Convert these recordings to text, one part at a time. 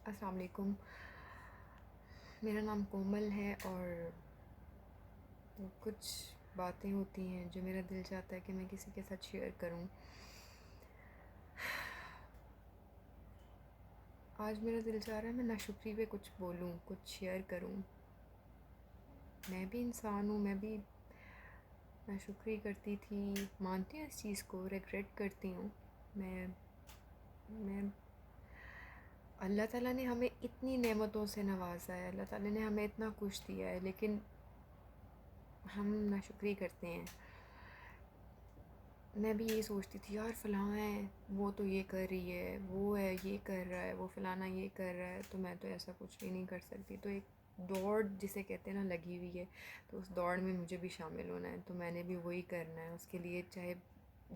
السلام علیکم. میرا نام کومل ہے اور کچھ باتیں ہوتی ہیں جو میرا دل چاہتا ہے کہ میں کسی کے ساتھ شیئر کروں. آج میرا دل چاہ رہا ہے میں ناشکری پہ کچھ بولوں، کچھ شیئر کروں. میں بھی انسان ہوں، میں بھی ناشکری کرتی تھی، مانتی ہوں اس چیز کو، ریگریٹ کرتی ہوں. میں اللہ تعالیٰ نے ہمیں اتنی نعمتوں سے نوازا ہے، اللہ تعالیٰ نے ہمیں اتنا کچھ دیا ہے، لیکن ہم ناشکری کرتے ہیں. میں بھی یہی سوچتی تھی یار فلاں ہے وہ تو یہ کر رہی ہے، وہ ہے یہ کر رہا ہے، وہ فلانا یہ کر رہا ہے، تو میں تو ایسا کچھ بھی نہیں کر سکتی. تو ایک دوڑ جسے کہتے ہیں نا لگی ہوئی ہے، تو اس دوڑ میں مجھے بھی شامل ہونا ہے. تو میں نے بھی وہی کرنا ہے. اس کے لیے چاہے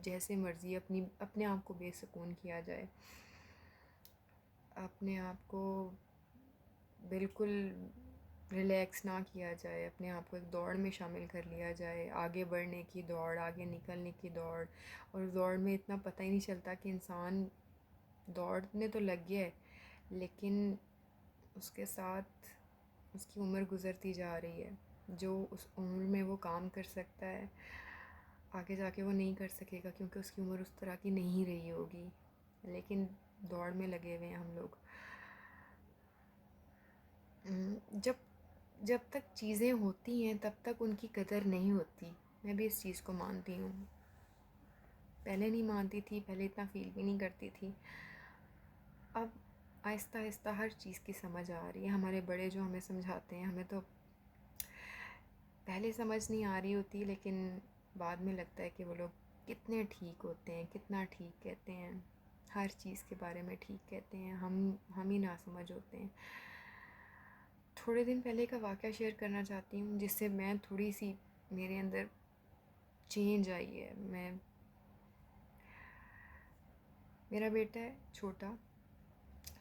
جیسے مرضی اپنے آپ کو بے سکون کیا جائے، اپنے آپ کو بالکل ریلیکس نہ کیا جائے، اپنے آپ کو ایک دوڑ میں شامل کر لیا جائے، آگے بڑھنے کی دوڑ، آگے نکلنے کی دوڑ. اور اس دوڑ میں اتنا پتہ ہی نہیں چلتا کہ انسان دوڑنے تو لگ گیا ہے، لیکن اس کے ساتھ اس کی عمر گزرتی جا رہی ہے. جو اس عمر میں وہ کام کر سکتا ہے آگے جا کے وہ نہیں کر سکے گا، کیونکہ اس کی عمر اس طرح کی نہیں رہی ہوگی. لیکن دوڑ میں لگے ہوئے ہیں ہم لوگ. جب جب تک چیزیں ہوتی ہیں تب تک ان کی قدر نہیں ہوتی. میں بھی اس چیز کو مانتی ہوں. پہلے نہیں مانتی تھی، پہلے اتنا فیل بھی نہیں کرتی تھی. اب آہستہ آہستہ ہر چیز کی سمجھ آ رہی ہے. ہمارے بڑے جو ہمیں سمجھاتے ہیں، ہمیں تو پہلے سمجھ نہیں آ رہی ہوتی، لیکن بعد میں لگتا ہے کہ وہ لوگ کتنے ٹھیک ہوتے ہیں، کتنا ٹھیک کہتے ہیں، ہر چیز کے بارے میں ٹھیک کہتے ہیں. ہم ہی ناسمجھ ہوتے ہیں. تھوڑے دن پہلے کا واقعہ شیئر کرنا چاہتی ہوں جس سے میں تھوڑی سی میرے اندر چینج آئی ہے. میرا بیٹا ہے چھوٹا،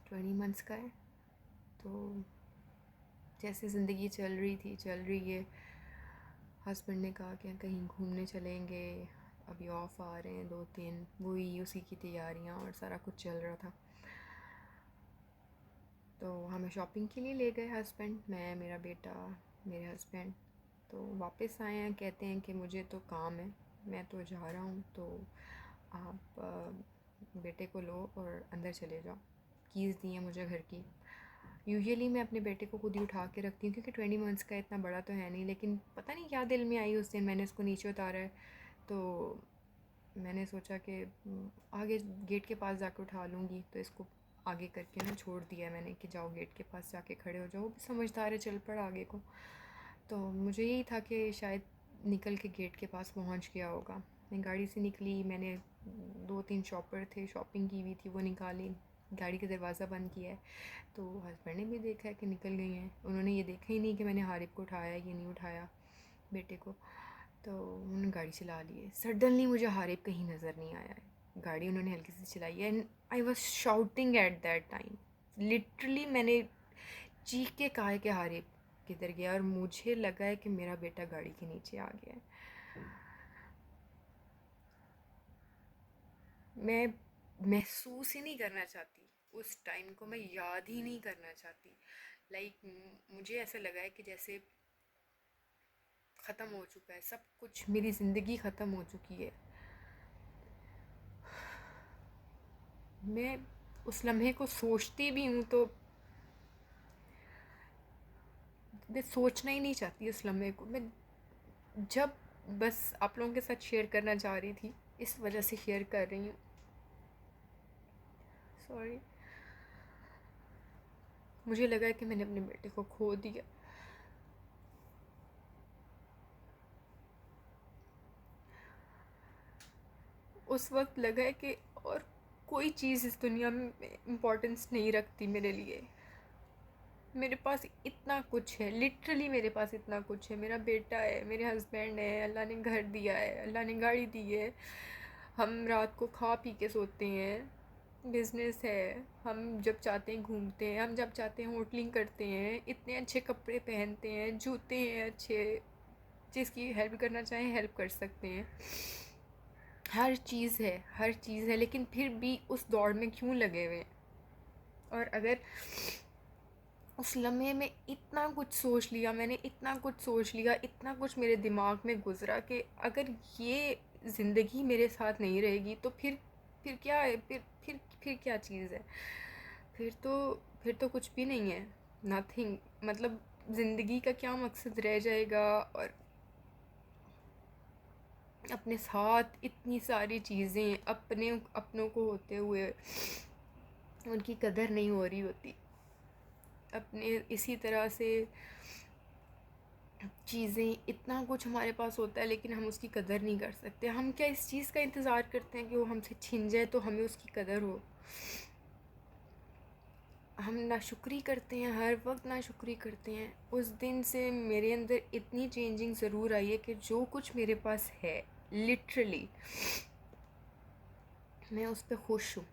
20 منتھس کا ہے. تو جیسے زندگی چل رہی ہے. ہسبینڈ نے کہا کہ کہیں گھومنے چلیں گے، ابھی آف آ رہے ہیں 2-3، وہی اسی کی تیاریاں اور سارا کچھ چل رہا تھا. تو ہمیں شاپنگ کے لیے لے گئے ہسبینڈ، میں، میرا بیٹا، میرے ہسبینڈ. تو واپس آئے ہیں، کہتے ہیں کہ مجھے تو کام ہے، میں تو جا رہا ہوں، تو آپ بیٹے کو لو اور اندر چلے جاؤ. کیز دی ہیں مجھے گھر کی. یوزیلی میں اپنے بیٹے کو خود ہی اٹھا کے رکھتی ہوں کیونکہ 20 منتھس کا اتنا بڑا تو ہے نہیں، لیکن پتہ نہیں کیا دل میں آئی اس دن، میں نے اس کو نیچے اتارا ہے. تو میں نے سوچا کہ آگے گیٹ کے پاس جا کے اٹھا لوں گی، تو اس کو آگے کر کے نا چھوڑ دیا میں نے کہ جاؤ گیٹ کے پاس جا کے کھڑے ہو جاؤ. وہ بھی سمجھدار ہے، چل پڑا آگے کو. تو مجھے یہی تھا کہ شاید نکل کے گیٹ کے پاس پہنچ گیا ہوگا. میں گاڑی سے نکلی، میں نے 2-3 شاپر تھے، شاپنگ کی ہوئی تھی، وہ نکالی، گاڑی کا دروازہ بند کیا ہے. تو ہسبینڈ نے بھی دیکھا ہے کہ نکل گئی ہیں. انہوں نے یہ دیکھا ہی نہیں کہ میں نے حارث کو اٹھایا یہ نہیں اٹھایا بیٹے کو. تو انہوں نے گاڑی چلا لی ہے. سڈنلی مجھے حارث کہیں نظر نہیں آیا ہے. گاڑی انہوں نے ہلکی سی چلائی ہے، and I was shouting at that time. Literally میں نے چیخ کے کہا ہے کہ حارث کدھر گیا، اور مجھے لگا ہے کہ میرا بیٹا گاڑی کے نیچے آ گیا ہے. میں محسوس ہی نہیں کرنا چاہتی اس ٹائم کو، میں یاد ہی نہیں کرنا چاہتی. لائک مجھے ایسا لگا ہے کہ جیسے ختم ہو چکا ہے سب کچھ، میری زندگی ختم ہو چکی ہے. میں اس لمحے کو سوچتی بھی ہوں تو میں سوچنا ہی نہیں چاہتی اس لمحے کو. میں جب بس آپ لوگوں کے ساتھ شیئر کرنا چاہ رہی تھی، اس وجہ سے شیئر کر رہی ہوں. سوری. مجھے لگا کہ میں نے اپنے بیٹے کو کھو دیا. اس وقت لگا ہے کہ اور کوئی چیز اس دنیا میں امپورٹنس نہیں رکھتی میرے لیے. میرے پاس اتنا کچھ ہے، لٹرلی میرے پاس اتنا کچھ ہے. میرا بیٹا ہے، میرے ہسبینڈ ہے، اللہ نے گھر دیا ہے، اللہ نے گاڑی دی ہے، ہم رات کو کھا پی کے سوتے ہیں، بزنس ہے، ہم جب چاہتے ہیں گھومتے ہیں، ہم جب چاہتے ہیں ہوٹلنگ کرتے ہیں، اتنے اچھے کپڑے پہنتے ہیں، جوتے ہیں اچھے، جس کی ہیلپ کرنا چاہیں ہیلپ کر سکتے ہیں. ہر چیز ہے، ہر چیز ہے، لیکن پھر بھی اس دوڑ میں کیوں لگے ہوئے ہیں؟ اور اگر اس لمحے میں اتنا کچھ سوچ لیا، میں نے اتنا کچھ سوچ لیا، اتنا کچھ میرے دماغ میں گزرا کہ اگر یہ زندگی میرے ساتھ نہیں رہے گی تو پھر کیا ہے، پھر کیا چیز ہے، پھر تو کچھ بھی نہیں ہے، نتھنگ. مطلب زندگی کا کیا مقصد رہ جائے گا، اور اپنے ساتھ اتنی ساری چیزیں اپنوں کو ہوتے ہوئے ان کی قدر نہیں ہو رہی ہوتی. اپنے اسی طرح سے چیزیں، اتنا کچھ ہمارے پاس ہوتا ہے لیکن ہم اس کی قدر نہیں کر سکتے. ہم کیا اس چیز کا انتظار کرتے ہیں کہ وہ ہم سے چھن جائے تو ہمیں اس کی قدر ہو. ہم ناشکری کرتے ہیں، ہر وقت ناشکری کرتے ہیں. اس دن سے میرے اندر اتنی چینجنگ ضرور آئی ہے کہ جو کچھ میرے پاس ہے لٹرلی میں اس پہ خوش ہوں.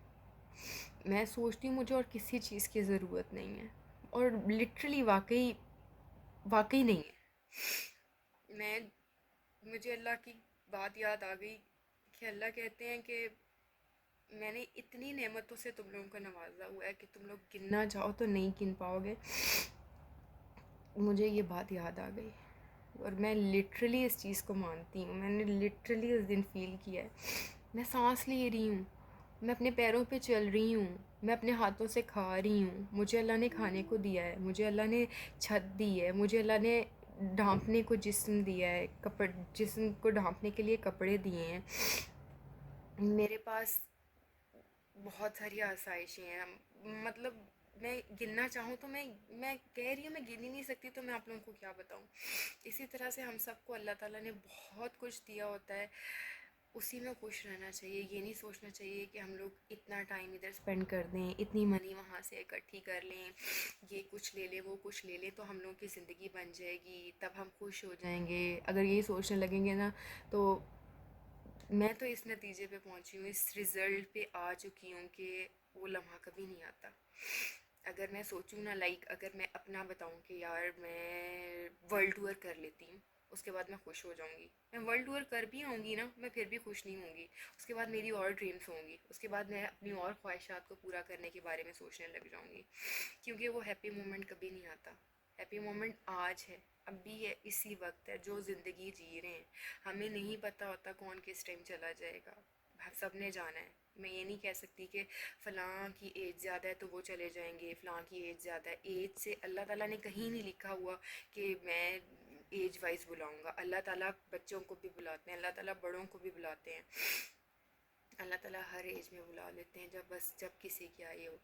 میں سوچتی ہوں مجھے اور کسی چیز کی ضرورت نہیں ہے، اور لٹرلی واقعی نہیں ہے. میں مجھے اللہ کی بات یاد آ گئی کہ اللہ کہتے ہیں کہ میں نے اتنی نعمتوں سے تم لوگوں کو نوازا ہوا ہے کہ تم لوگ گننا چاہو تو نہیں گن پاؤ گے. مجھے یہ بات یاد آ گئی اور میں لٹرلی اس چیز کو مانتی ہوں. میں نے لٹرلی اس دن فیل کیا ہے. میں سانس لے رہی ہوں، میں اپنے پیروں پہ چل رہی ہوں، میں اپنے ہاتھوں سے کھا رہی ہوں. مجھے اللہ نے کھانے کو دیا ہے، مجھے اللہ نے چھت دی ہے، مجھے اللہ نے ڈھانپنے کو جسم دیا ہے، جسم کو ڈھانپنے کے لیے کپڑے دیے ہیں. میرے پاس بہت ساری آسائشیں ہیں. مطلب میں گننا چاہوں تو میں کہہ رہی ہوں میں گن ہی نہیں سکتی، تو میں آپ لوگوں کو کیا بتاؤں. اسی طرح سے ہم سب کو اللہ تعالیٰ نے بہت کچھ دیا ہوتا ہے، اسی میں خوش رہنا چاہیے. یہ نہیں سوچنا چاہیے کہ ہم لوگ اتنا ٹائم ادھر اسپینڈ کر دیں، اتنی منی وہاں سے اکٹھی کر لیں، یہ کچھ لے لیں وہ کچھ لے لیں تو ہم لوگوں کی زندگی بن جائے گی، تب ہم خوش ہو جائیں گے. اگر یہی سوچنے لگیں گے نا تو میں تو اس نتیجے پہ پہنچی ہوں، اس رزلٹ پہ آ چکی ہوں کہ وہ لمحہ کبھی نہیں آتا. اگر میں سوچوں نا، اگر میں اپنا بتاؤں کہ یار میں ورلڈ ٹور کر لیتی ہوں، اس کے بعد میں خوش ہو جاؤں گی. میں ورلڈ ٹور کر بھی آؤں گی نا، میں پھر بھی خوش نہیں ہوں گی. اس کے بعد میری اور ڈریمز ہوں گی، اس کے بعد میں اپنی اور خواہشات کو پورا کرنے کے بارے میں سوچنے لگ جاؤں گی. کیونکہ وہ ہیپی مومنٹ کبھی نہیں آتا. ہیپی مومنٹ آج ہے، ابھی ہے، اسی وقت ہے جو زندگی جی رہے ہیں. ہمیں نہیں پتہ ہوتا کون کس ٹائم چلا جائے گا. سب نے جانا ہے. میں یہ نہیں کہہ سکتی کہ فلاں کی ایج زیادہ ہے تو وہ چلے جائیں گے، فلاں کی ایج زیادہ ہے. ایج سے اللہ تعالیٰ نے کہیں نہیں لکھا ہوا کہ میں ایج وائز بلاؤں گا. اللہ تعالیٰ بچوں کو بھی بلاتے ہیں، اللہ تعالیٰ بڑوں کو بھی بلاتے ہیں، اللہ تعالیٰ ہر ایج میں بلا لیتے ہیں جب کسی کی آئی ہو.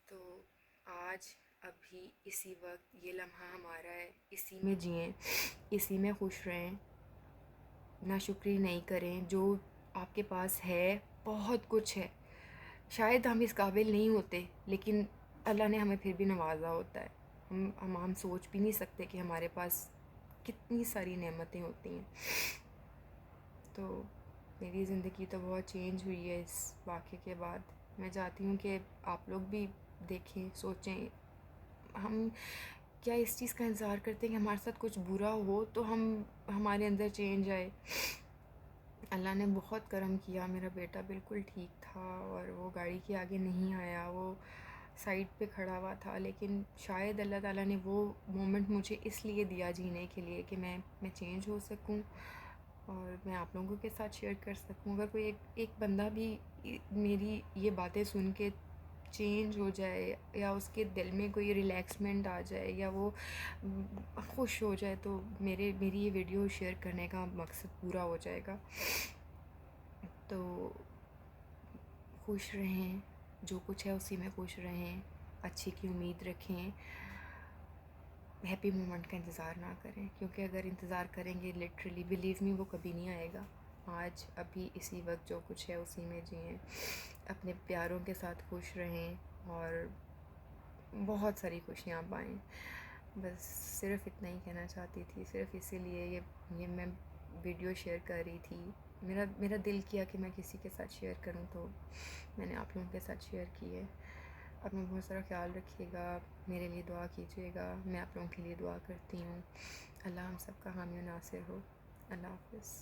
تو آج ابھی اسی وقت یہ لمحہ ہمارا ہے، اسی میں جئیں، اسی میں خوش رہیں، ناشکری نہیں کریں. جو آپ کے پاس ہے بہت کچھ ہے، شاید ہم اس قابل نہیں ہوتے لیکن اللہ نے ہمیں پھر بھی نوازا ہوتا ہے. ہم سوچ بھی نہیں سکتے کہ ہمارے پاس کتنی ساری نعمتیں ہوتی ہیں. تو میری زندگی تو بہت چینج ہوئی ہے اس واقعے کے بعد. میں چاہتی ہوں کہ آپ لوگ بھی دیکھیں، سوچیں. ہم کیا اس چیز کا انتظار کرتے ہیں کہ ہمارے ساتھ کچھ برا ہو تو ہمارے اندر چینج آئے. اللہ نے بہت کرم کیا، میرا بیٹا بالکل ٹھیک تھا اور وہ گاڑی کے آگے نہیں آیا، وہ سائڈ پہ کھڑا ہوا تھا. لیکن شاید اللہ تعالیٰ نے وہ مومنٹ مجھے اس لیے دیا جینے کے لیے کہ میں چینج ہو سکوں اور میں آپ لوگوں کے ساتھ شیئر کر سکوں. اگر کوئی ایک بندہ بھی میری یہ باتیں سن کے چینج ہو جائے یا اس کے دل میں کوئی ریلیکسمنٹ آ جائے یا وہ خوش ہو جائے تو میری یہ ویڈیو شیئر کرنے کا مقصد پورا ہو جائے گا. تو خوش رہیں، جو کچھ ہے اسی میں خوش رہیں، اچھی کی امید رکھیں. ہیپی مومنٹ کا انتظار نہ کریں، کیونکہ اگر انتظار کریں گے لٹرلی بلیو می وہ کبھی نہیں آئے گا. آج ابھی اسی وقت جو کچھ ہے اسی میں جئیں، اپنے پیاروں کے ساتھ خوش رہیں اور بہت ساری خوشیاں پائیں. بس صرف اتنا ہی کہنا چاہتی تھی. صرف اسی لیے یہ میں ویڈیو شیئر کر رہی تھی. میرا دل کیا کہ میں کسی کے ساتھ شیئر کروں تو میں نے آپ لوگوں کے ساتھ شیئر کی ہے. اپنا بہت سارا خیال رکھیے گا، میرے لیے دعا کیجیے گا. میں آپ لوگوں کے لیے دعا کرتی ہوں. اللہ ہم سب کا حامی و ناصر ہو. اللہ حافظ.